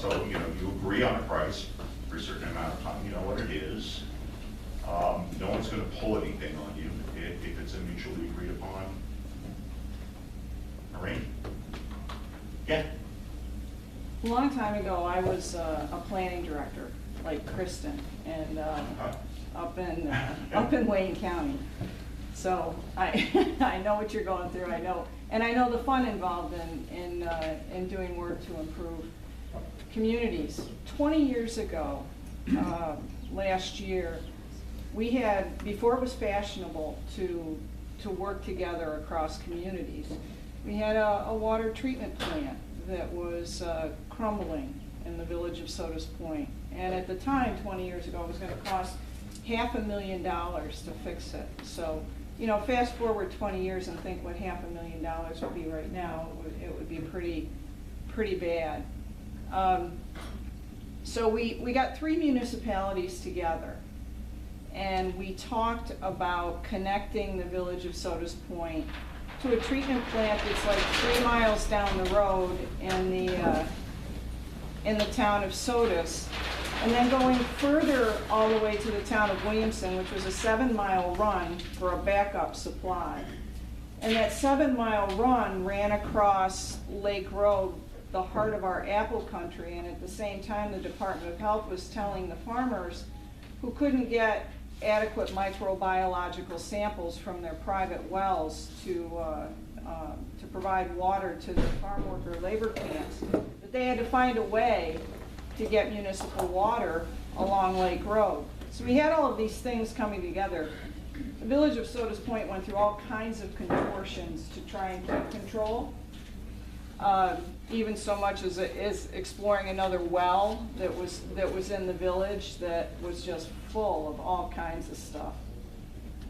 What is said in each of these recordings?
So, you know, you agree on a price for a certain amount of time, you know what it is. No one's gonna pull anything on you if it's a mutually agreed upon arrangement. Yeah? A long time ago, I was a planning director, like Kristen, and up in Wayne County. So I know what you're going through. I know the fun involved in doing work to improve communities. 20 years ago, last year, we had, before it was fashionable to work together across communities, we had a water treatment plant that was crumbling in the village of Sodas Point. And at the time, 20 years ago, it was going to cost $500,000 to fix it. So, you know, fast forward 20 years and think what $500,000 would be right now, it would be pretty bad. So we got 3 municipalities together, and we talked about connecting the village of Sodas Point to a treatment plant that's like 3 miles down the road in the town of Sodas, and then going further all the way to the town of Williamson, which was a 7-mile run for a backup supply. And that 7-mile run ran across Lake Road, the heart of our apple country, and at the same time the Department of Health was telling the farmers who couldn't get adequate microbiological samples from their private wells to provide water to their farm worker labor camps, that they had to find a way to get municipal water along Lake Road. So we had all of these things coming together. The village of Sodas Point went through all kinds of contortions to try and keep control. Even so much as exploring another well that was in the village that was just full of all kinds of stuff.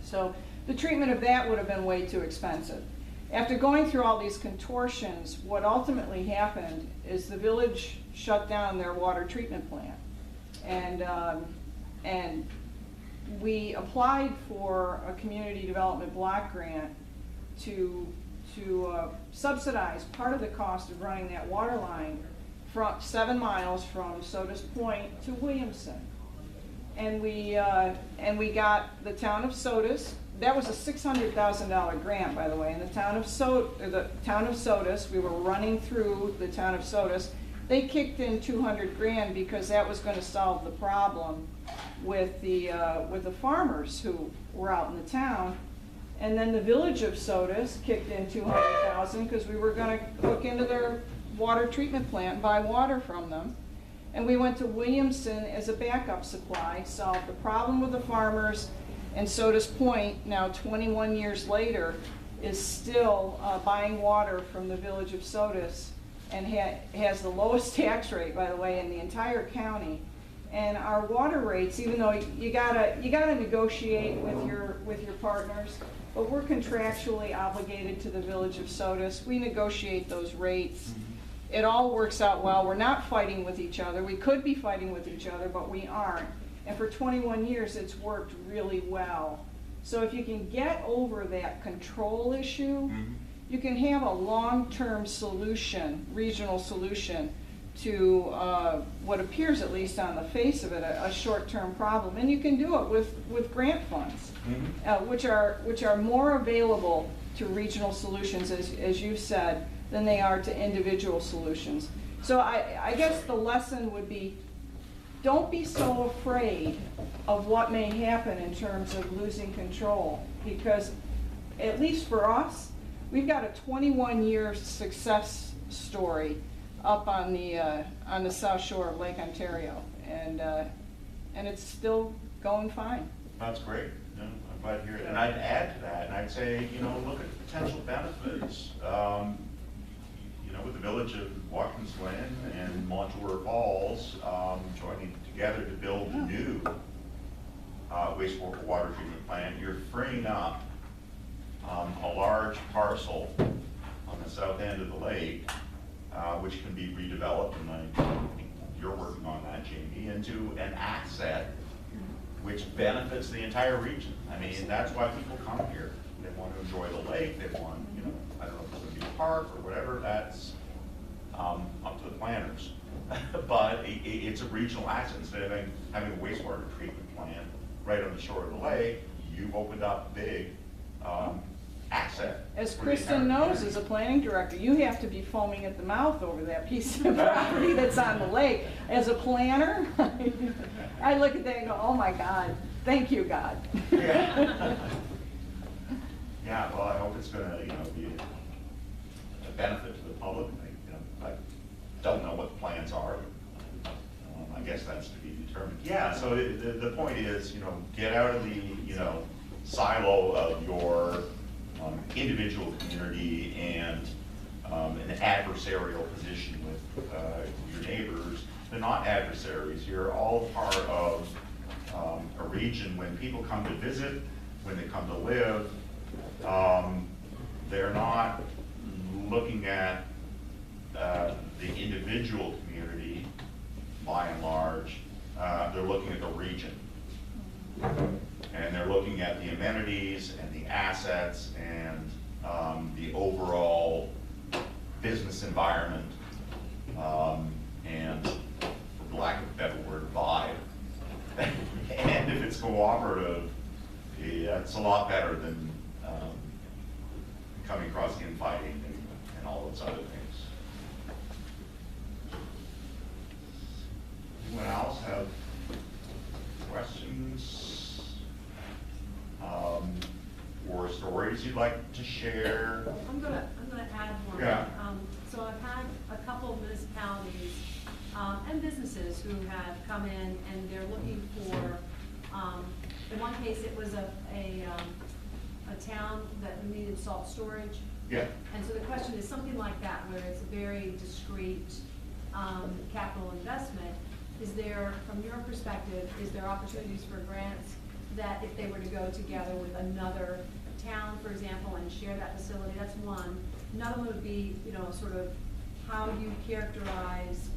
So the treatment of that would have been way too expensive. After going through all these contortions, what ultimately happened is the village shut down their water treatment plant. And we applied for a community development block grant to subsidize part of the cost of running that water line from 7 miles from Sodas Point to Williamson. And we got the town of Sodas. That was a $600,000 grant, by the way. In the town of Sodas, we were running through the town of Sodas. They kicked in $200,000 because that was going to solve the problem with the farmers who were out in the town. And then the village of Sodas kicked in $200,000 because we were going to hook into their water treatment plant and buy water from them. And we went to Williamson as a backup supply, solved the problem with the farmers, and Sodas Point, now 21 years later, is still buying water from the village of Sodas and has the lowest tax rate, by the way, in the entire county. And our water rates, even though you gotta negotiate with your partners, but we're contractually obligated to the village of Sodas. We negotiate those rates. It all works out well. We're not fighting with each other. We could be fighting with each other, but we aren't. And for 21 years, it's worked really well. So if you can get over that control issue, you can have a long-term solution, regional solution, to what appears, at least on the face of it, a short-term problem. And you can do it with grant funds, which are more available to regional solutions, as you said, than they are to individual solutions. So I guess the lesson would be, don't be so afraid of what may happen in terms of losing control, because at least for us, we've got a 21-year success story up on the south shore of Lake Ontario, and it's still going fine. That's great. No, I'm glad to hear it. And I'd add to that, and I'd say, you know, look at the potential benefits. You know, with the village of Watkins Glen and Montour Falls joining together to build a new wastewater treatment plant, you're freeing up a large parcel on the south end of the lake, which can be redeveloped, and I think you're working on that, Jamie, into an asset which benefits the entire region. I mean, that's why people come here. They want to enjoy the lake. They want, you know, I don't know if it's going to be a park or whatever. That's up to the planners. But it's a regional asset. Instead of having a wastewater treatment plant right on the shore of the lake, you've opened up big asset. As for the Kristen entire knows, as a planning director, you have to be foaming at the mouth over that piece of property that's on the lake. As a planner, I look at that and go, oh my God, thank you, God. Yeah. Yeah, well, I hope it's gonna, be a benefit to the public. I don't know what the plans are. I guess that's to be determined. Yeah, so the point is, get out of the, silo of your individual community and an adversarial position with your neighbors. They're not adversaries. You're all part of a region. When people come to visit, when they come to live, they're not looking at the individual community by and large. They're looking at the region. And they're looking at the amenities and the assets and the overall business environment and, for lack of a better word, vibe. And if it's cooperative, it's a lot better than coming across infighting and all those other things. Anyone else have questions? Or stories you'd like to share? I'm gonna add one. Yeah. So I've had a couple of municipalities and businesses who have come in and they're looking for, in one case it was a town that needed salt storage. Yeah. And so the question is something like that, where it's a very discrete capital investment. Is there, from your perspective, is there opportunities for grants that if they were to go together with another town, for example, and share that facility? That's one. Another one would be, sort of how you characterize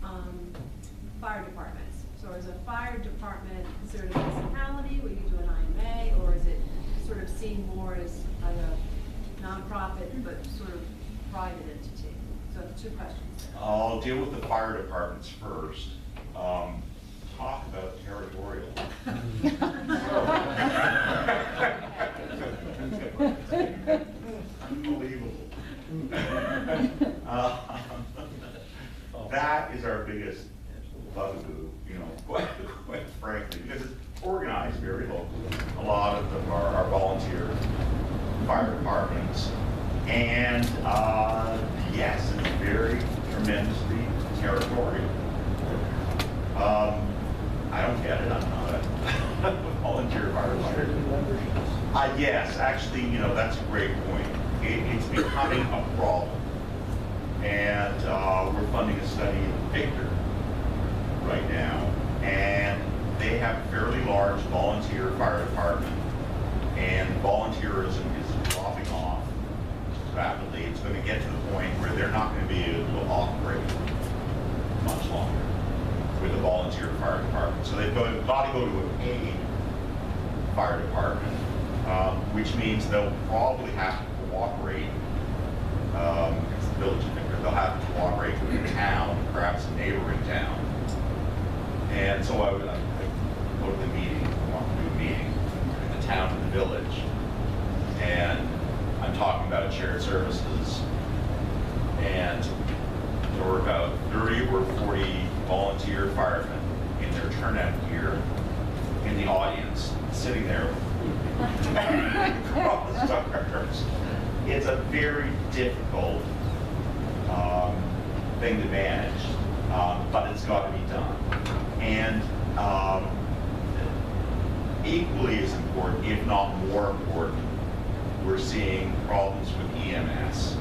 fire departments. So is a fire department considered a municipality where you do an IMA, or is it sort of seen more as like a nonprofit but sort of private entity? So two questions there. I'll deal with the fire departments first. Talk about territorial. Unbelievable. That is our biggest bugaboo, quite frankly, because it's organized very locally. A lot of them are volunteer fire departments. And yes, it's very tremendously territorial. I don't get it, I'm not a volunteer firefighter. Yes, actually, that's a great point. It's becoming a problem. And we're funding a study in Victor right now. And they have a fairly large volunteer fire department. And volunteerism is dropping off rapidly. It's going to get to the point where they're not going to be able to operate much longer with a volunteer fire department. So they've got to go to a paid fire department, which means they'll probably have to cooperate. It's the village of Victor. They'll have to cooperate with the town, perhaps a neighboring town. And so I go to the meeting, I want to do a meeting in the town and the village. And I'm talking about shared services. And there were about 30 or 40 volunteer firemen in their turnout gear in the audience, sitting there cross stars. It's a very difficult thing to manage, but it's got to be done. And equally as important, if not more important, we're seeing problems with EMS.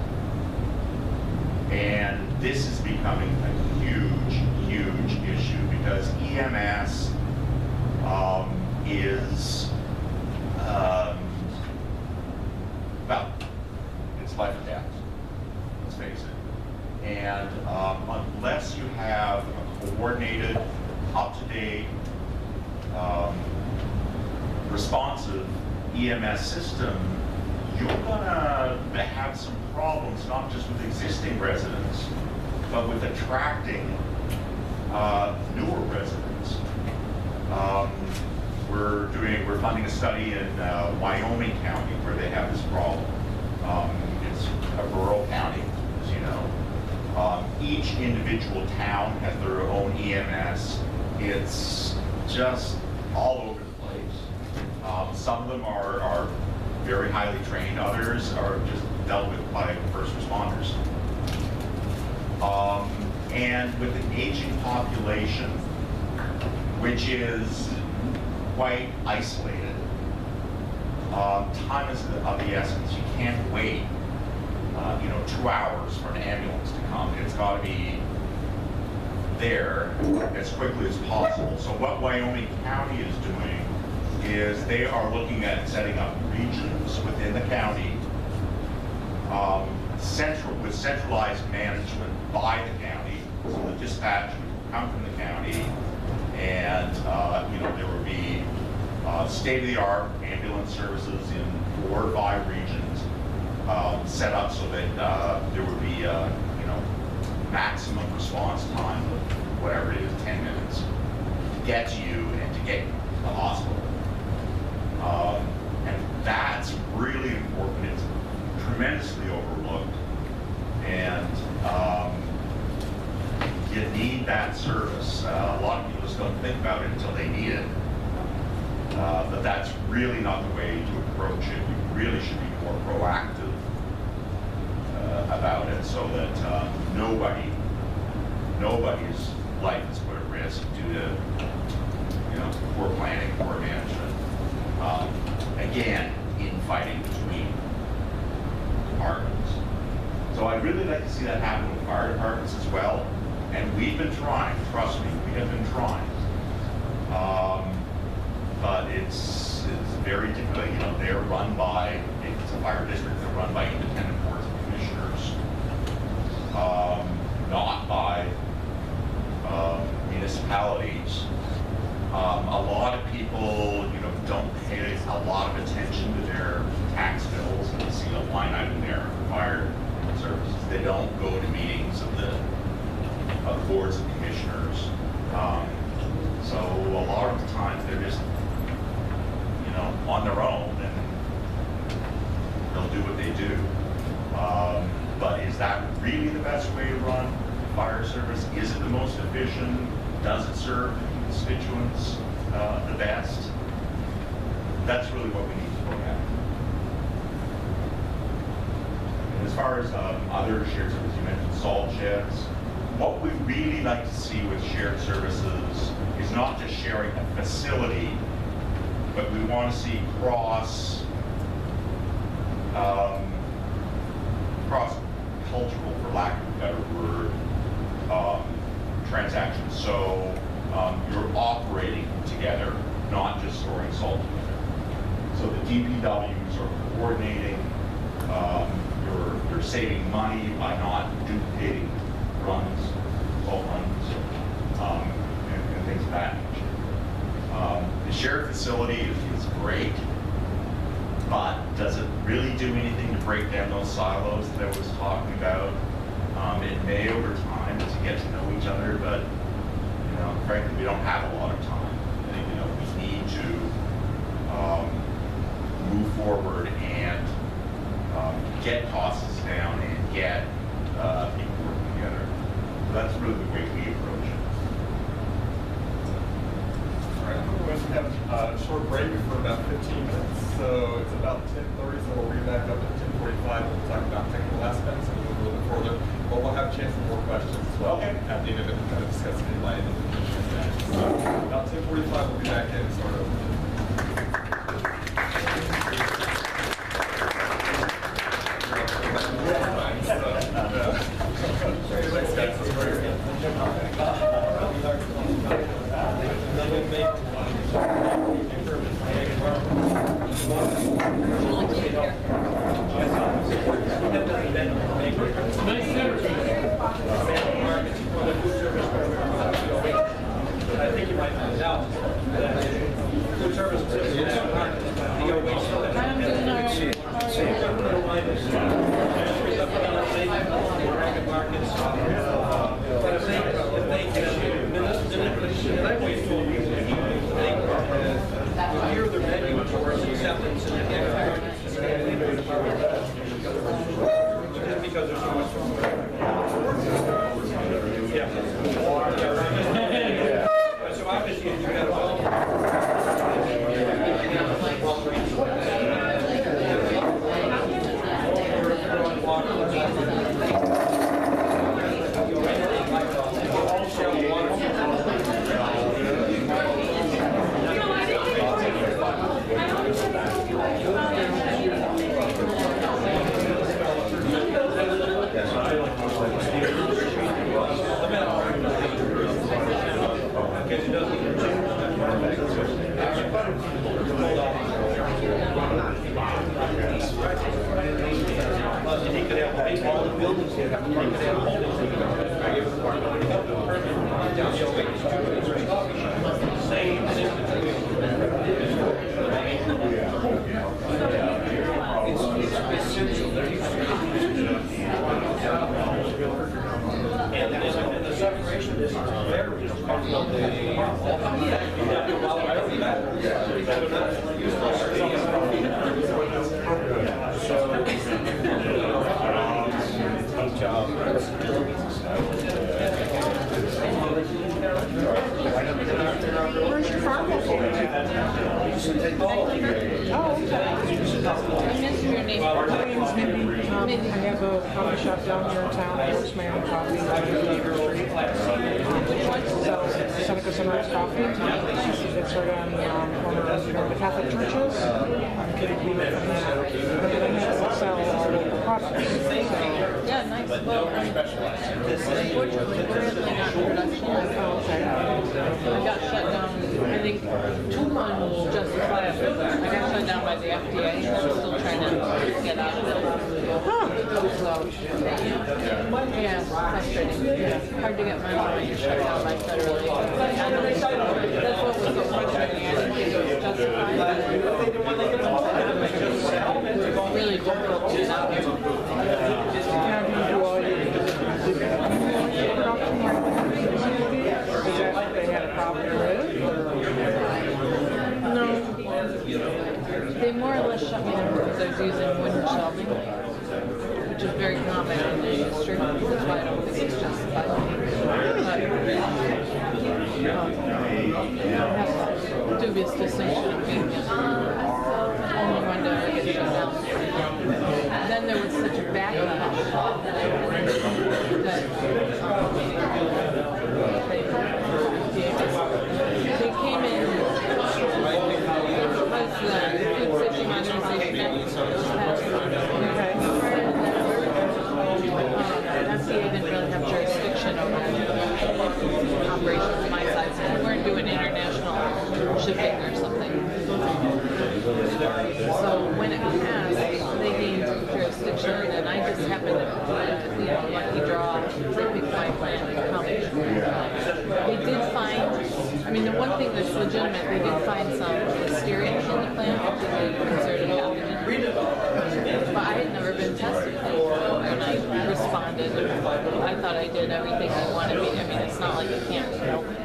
And this is becoming a huge, huge issue because EMS is, well, it's life or death, let's face it. And unless you have a coordinated, up-to-date, responsive EMS system, you're gonna have some problems, not just with existing residents, but with attracting newer residents. We're funding a study in Wyoming County where they have this problem. It's a rural county, as you know. Each individual town has their own EMS. It's just all over the place. Some of them are very highly trained, others are just dealt with by first responders. And with an aging population, which is quite isolated, time is of the essence. You can't wait, 2 hours for an ambulance to come. It's got to be there as quickly as possible. So what Wyoming County is doing is they are looking at setting up regions within the county, with centralized management by the county. So the dispatch would come from the county, and there would be state-of-the-art ambulance services in 4 or 5 regions set up so that there would be maximum response time of whatever it is, 10 minutes, to get to you and to get you to the hospital. And that's really important. It's tremendously overlooked, and you need that service. A lot of people just don't think about it until they need it. But that's really not the way to approach it. You really should be more proactive about it, so that nobody's life is put at risk due to poor planning, poor management. Again, infighting between departments. So I'd really like to see that happen with fire departments as well. And we've been trying, trust me, we have been trying. But it's very difficult. They're run by, it's a fire district, they're run by independent boards of commissioners, not by municipalities. A lot of people, don't pay a lot of attention to their tax bills, and you see a line item there for fire services. They don't go to meetings of the boards of commissioners. So a lot of the times they're just, on their own, and they'll do what they do. But is that really the best way to run fire service? Is it the most efficient? Does it serve the constituents the best? That's really what we need to look at. And as far as other shared services, you mentioned salt sheds. What we really like to see with shared services is not just sharing a facility, but we want to see cross-cultural, for lack of a better word, transactions. So you're operating together, not just storing salt together. So the DPWs are coordinating. You're saving money by not duplicating runs, salt runs, and things of that nature. The shared facility is great, but does it really do anything to break down those silos that I was talking about? It may over time to get to know each other, but frankly, we don't have a lot of time. I think we need to move forward and get costs down and get people working together. So that's really the way we approach it. All right, we're going to have a short break for about 15 minutes. So it's about 10:30, so we'll bring back up at 10:45. We'll talk about technical aspects and move a little bit further. But we'll have a chance for more questions as well. Okay. At the end of it, we'll kind of discuss it in light of the so about 10:45, we'll be back in and start over. I think you might find out that food service markets, but if they can buildings here have to take it it's essential. And the separation is very comfortable. Where's your farm located? Oh, okay. I missed your name. My name's Mindy. I have a coffee shop down here in town. I roast my own coffee right in Neighbor Street. Sells Seneca Sunrise Coffee. It's right on corner of the Catholic churches. I'm kidding me. But then I have to sell all local products. Yeah, nice. Well, unfortunately, we're really not in production. Oh, okay. I got shut down, I think, 2 months justifiably. I got shut down by the FDA. I'm still trying to get out of it. So, yeah, frustrating. Hard to get money when you're shut down by federal agency. That's what was so frustrating. I didn't think it was justified. It's really difficult to get out here. Now, do you do all your production like that? Is that what they had a problem with? No. They more or less shut me down because I was using wooden shelving, which is very common in the industry. That's why I don't think it's justified. But I have a dubious distinction of being only one to get shut down. Then there was such a backlash that they came in because the Food Safety Modernization Act was passed. FDA didn't really have jurisdiction over operations my side, so we weren't doing international shipping or something. So when it passed, they gained jurisdiction, and I just happened to, lucky draw, they picked my plant in college. They did find, I mean, the one thing that's legitimate, they did find some listeria in the plant, which is a concerted pathogen. But I had never been tested, and I responded. I thought I did everything I wanted to. I mean, it's not like I can't help it.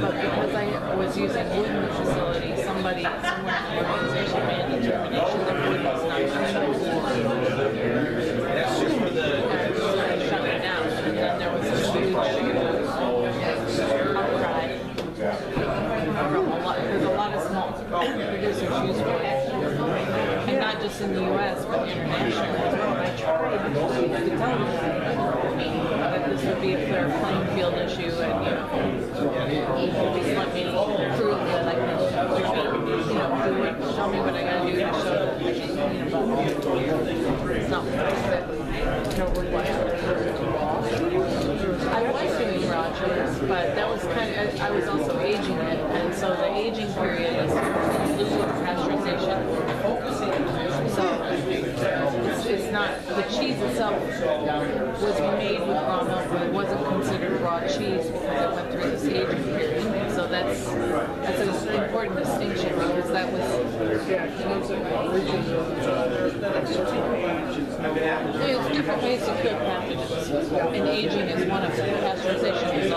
But because I was using wood in the facility, somebody somewhere in the organization made a determination that wood was not usable. And so they shut me down. And then there was a huge outcry from there's a lot of small producers use wood. And not just in the U.S., but internationally. I tried to tell you that this would be a fair playing field issue, and just let me prove that I can, do it, show me what I gotta do to show that I can, but it's not exactly I was doing raw cheese, but that was I was also aging it, and so the aging period is in lieu of pasteurization. So it's not, the cheese itself was made with raw milk, but it wasn't considered raw cheese because it went through this aging period. So that's an important distinction, because that was there's different ways to kill pathogens, and aging is one of them. Pasteurization is